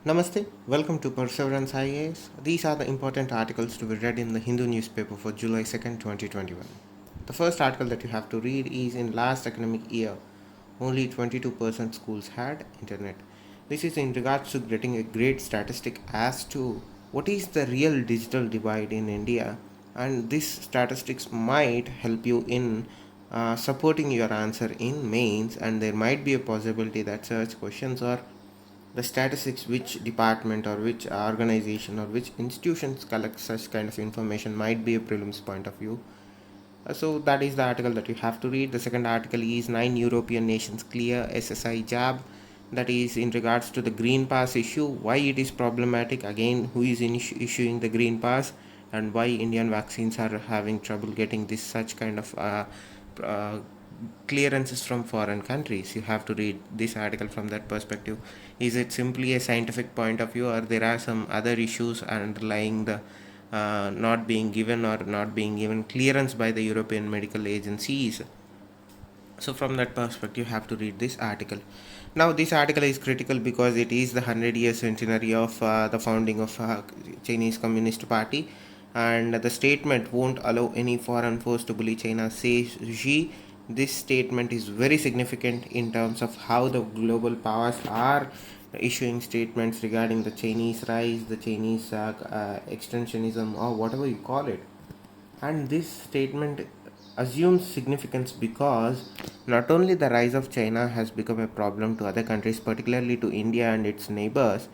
Namaste, welcome to Perseverance IAS. These are the important articles to be read in the Hindu newspaper for July 2nd, 2021. The first article that you have to read is in last academic year, only 22% schools had internet. This is in regards to getting a great statistic as to what is the real digital divide in India, and this statistics might help you in supporting your answer in mains, and there might be a possibility that such questions are the statistics which department or which organization or which institutions collect such kind of information might be a prelims point of view. So that is the article that you have to read. The second article is 9 European nations clear SSI jab. That is in regards to the green pass issue, why it is problematic, again who is issuing the green pass, and why Indian vaccines are having trouble getting this such kind of uh, clearances from foreign countries. You have to read this article from that perspective. Is it simply a scientific point of view, or there are some other issues underlying the not being given or not being given clearance by the European medical agencies? So from that perspective you have to read this article. Now this article is critical because it is the 100-year centenary of the founding of Chinese Communist Party, and the statement won't allow any foreign force to bully China, says Xi. This statement is very significant in terms of how the global powers are issuing statements regarding the Chinese rise, the Chinese extensionism, or whatever you call it. And this statement assumes significance because not only the rise of China has become a problem to other countries, particularly to India and its neighbors,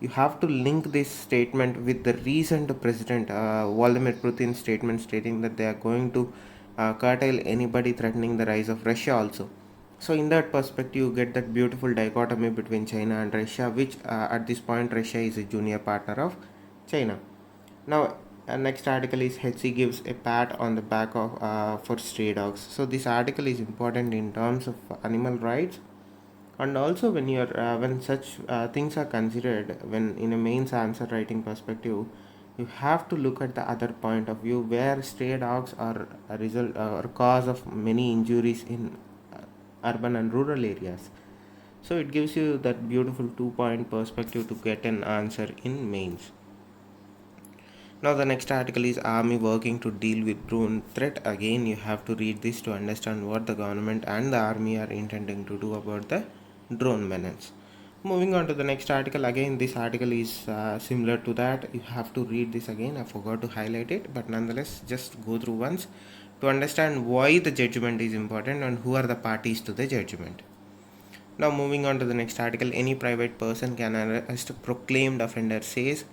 you have to link this statement with the recent President Vladimir Putin's statement stating that they are going to curtail anybody threatening the rise of Russia also. So, in that perspective, you get that beautiful dichotomy between China and Russia, which at this point, Russia is a junior partner of China. Now, next article is HC gives a pat on the back of for stray dogs. So this article is important in terms of animal rights, and also when you're when such things are considered, when in a mains answer writing perspective, you have to look at the other point of view where stray dogs are a result or cause of many injuries in urban and rural areas. So it gives you that beautiful 2 point perspective to get an answer in mains. Now the next article is Army working to deal with drone threat. Again, you have to read this to understand what the government and the army are intending to do about the drone menace. Moving on to the next article, again this article is similar to that. You have to read this again. I forgot to highlight it, but nonetheless, just go through once to understand why the judgment is important and who are the parties to the judgment. Now moving on to the next article, any private person can arrest a proclaimed offender, says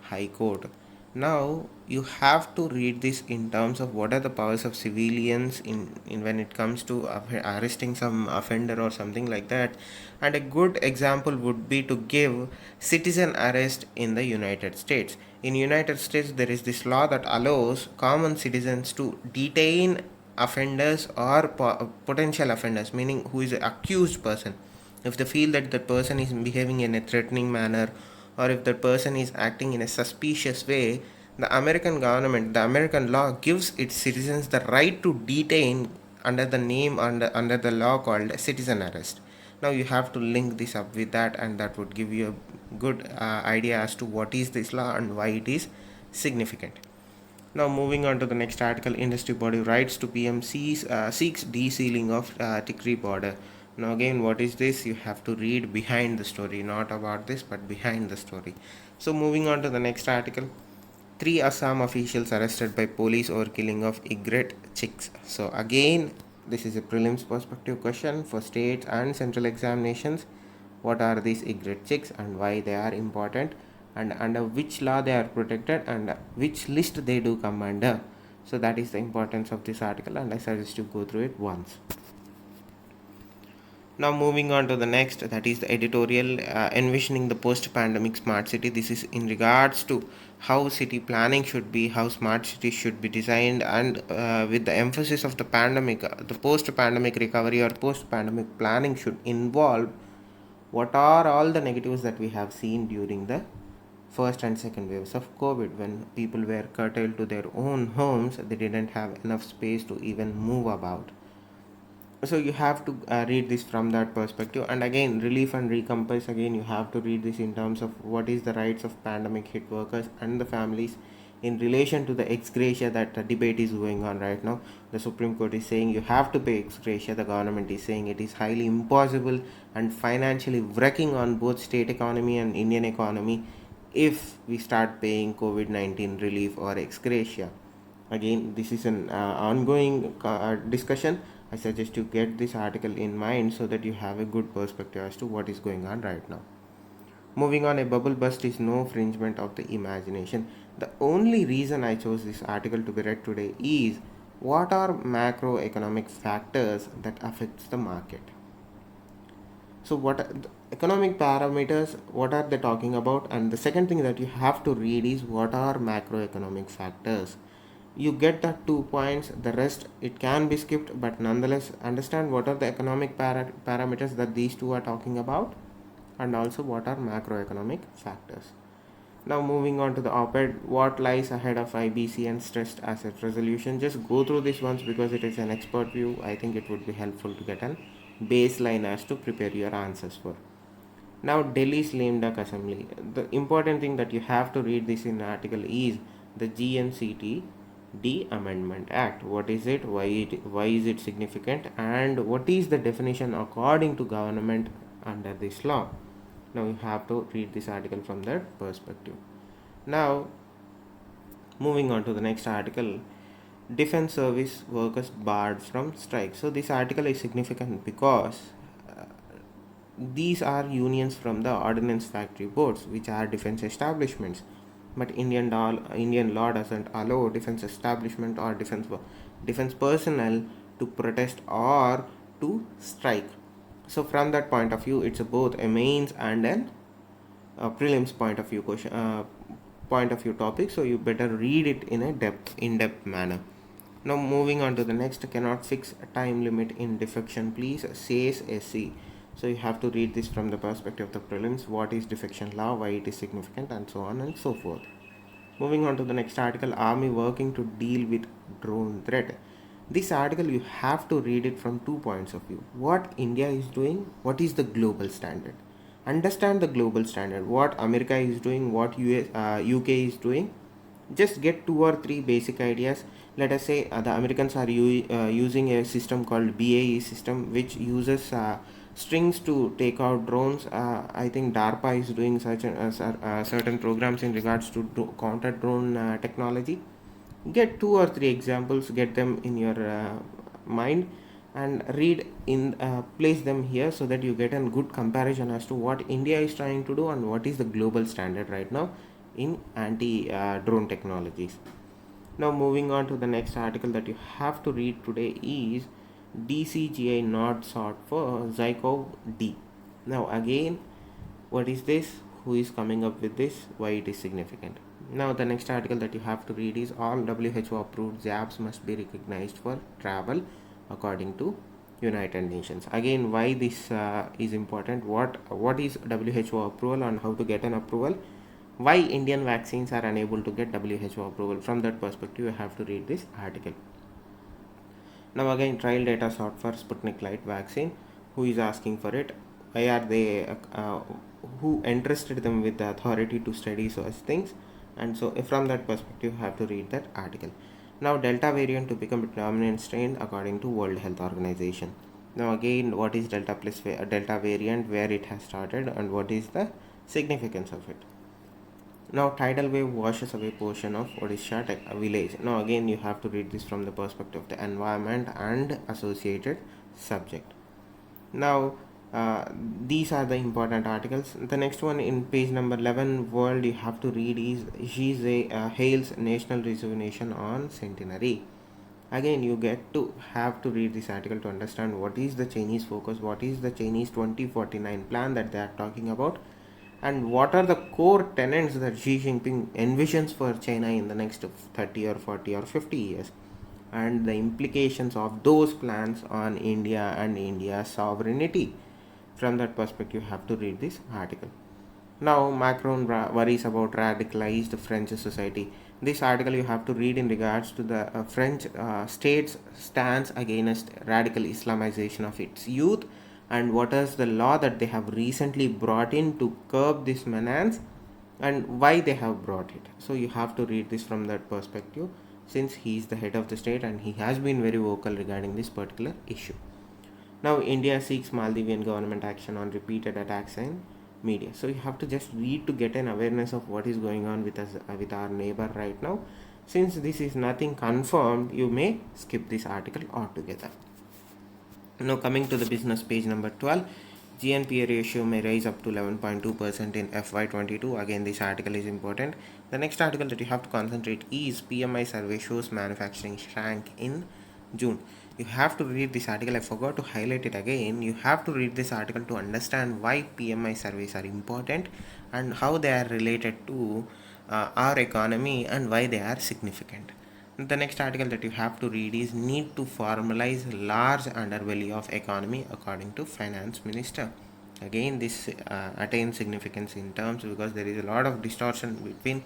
High Court. Now you have to read this in terms of what are the powers of civilians in when it comes to arresting some offender or something like that. And a good example would be to give citizen arrest in the United States. In United States there is this law that allows common citizens to detain offenders or potential offenders, meaning who is an accused person, if they feel that the person is behaving in a threatening manner, or if the person is acting in a suspicious way, the American government, the American law gives its citizens the right to detain under the name under the law called citizen arrest. Now you have to link this up with that, and that would give you a good idea as to what is this law and why it is significant. Now moving on to the next article, industry body rights to PMCs seeks de-sealing of Tikri border. Now again, what is this? You have to read behind the story, not about this, but behind the story. So moving on to the next article, three Assam officials arrested by police over killing of egret chicks. So again, this is a prelims perspective question for states and central examinations. What are these egret chicks and why they are important, and under which law they are protected, and which list they do come under? So that is the importance of this article, and I suggest you go through it once. Now moving on to the next, that is the editorial envisioning the post-pandemic smart city. This is in regards to how city planning should be, how smart cities should be designed, and with the emphasis of the pandemic, the post-pandemic recovery or post-pandemic planning should involve what are all the negatives that we have seen during the first and second waves of COVID, when people were curtailed to their own homes, they didn't have enough space to even move about. So you have to read this from that perspective. And again, relief and recompense, again you have to read this in terms of what is the rights of pandemic hit workers and the families in relation to the ex gratia that debate is going on right now. The Supreme Court is saying you have to pay ex gratia. The government is saying it is highly impossible and financially wrecking on both state economy and Indian economy if we start paying COVID-19 relief or ex gratia. Again, this is an ongoing discussion. I suggest you get this article in mind so that you have a good perspective as to what is going on right now. Moving on, a bubble burst is no infringement of the imagination. The only reason I chose this article to be read today is what are macroeconomic factors that affects the market. So what are the economic parameters, what are they talking about? And the second thing that you have to read is what are macroeconomic factors. You get the 2 points, the rest it can be skipped, but nonetheless understand what are the economic parameters that these two are talking about, and also what are macroeconomic factors. Now moving on to the op-ed, what lies ahead of IBC and stressed asset resolution. Just go through this once because it is an expert view. I think it would be helpful to get an baseline as to prepare your answers for. Now Delhi's lame duck assembly. The important thing that you have to read this in the article is the GNCT D Amendment Act. What is it? Why is it significant? And what is the definition according to government under this law? Now you have to read this article from that perspective. Now moving on to the next article, defense service workers barred from strike. So this article is significant because these are unions from the ordnance factory boards, which are defense establishments. But Indian law doesn't allow defense establishment or defense personnel to protest or to strike. So from that point of view, it's both a mains and an prelims point of view topic. So you better read it in a in-depth manner. Now moving on to the next, cannot fix a time limit in defection, please, says SC. So you have to read this from the perspective of the prelims, what is defection law, why it is significant, and so on and so forth. Moving on to the next article, army working to deal with drone threat. This article you have to read it from 2 points of view. What India is doing, what is the global standard. Understand the global standard, what America is doing, what UK is doing. Just get 2 or 3 basic ideas. Let us say the Americans are using a system called BAE system, which uses strings to take out drones. I think DARPA is doing such certain programs in regards to counter drone technology. Get 2 or 3 examples, get them in your mind, and read in place them here so that you get a good comparison as to what India is trying to do and what is the global standard right now in anti drone technologies. Now moving on to the next article that you have to read today is DCGI not sought for Zykov D. Now again, what is this? Who is coming up with this? Why it is significant? Now the next article that you have to read is all WHO approved jabs must be recognized for travel according to United Nations. Again, why this is important? What is WHO approval and how to get an approval? Why Indian vaccines are unable to get WHO approval? From that perspective, you have to read this article. Now again, trial data sought for Sputnik Light vaccine. Who is asking for it? Why are they? Who entrusted them with the authority to study such things? And so, from that perspective, you have to read that article. Now, Delta variant to become a dominant strain according to World Health Organization. Now again, what is Delta Delta variant? Where it has started and what is the significance of it? Now, tidal wave washes away portion of Odisha village. Now, again, you have to read this from the perspective of the environment and associated subject. Now, these are the important articles. The next one in page number 11, world you have to read is hails national rejuvenation on centenary. Again, you have to read this article to understand what is the Chinese focus, what is the Chinese 2049 plan that they are talking about, and what are the core tenets that Xi Jinping envisions for China in the next 30 or 40 or 50 years, and the implications of those plans on India and India's sovereignty. From that perspective, you have to read this article. Now, Macron worries about radicalized French society. This article you have to read in regards to the French state's stance against radical Islamization of its youth, and what is the law that they have recently brought in to curb this menace and why they have brought it. So you have to read this from that perspective, since he is the head of the state and he has been very vocal regarding this particular issue. Now, India seeks Maldivian government action on repeated attacks in media. So you have to just read to get an awareness of what is going on with us, with our neighbor right now. Since this is nothing confirmed, you may skip this article altogether. Now, coming to the business page number 12, GNPA ratio may rise up to 11.2% in FY22. Again, this article is important. The next article that you have to concentrate is PMI survey shows manufacturing shrank in June. You have to read this article. I forgot to highlight it again. You have to read this article to understand why PMI surveys are important and how they are related to our economy and why they are significant. The next article that you have to read is need to formalize large underbelly of economy according to finance minister. Again, this attains significance in terms because there is a lot of distortion between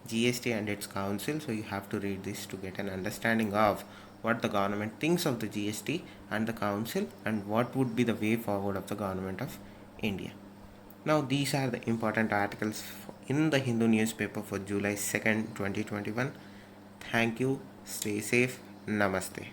GST and its council. So you have to read this to get an understanding of what the government thinks of the GST and the council and what would be the way forward of the government of India. Now these are the important articles in the Hindu newspaper for July 2nd, 2021. Thank you. Stay safe. Namaste.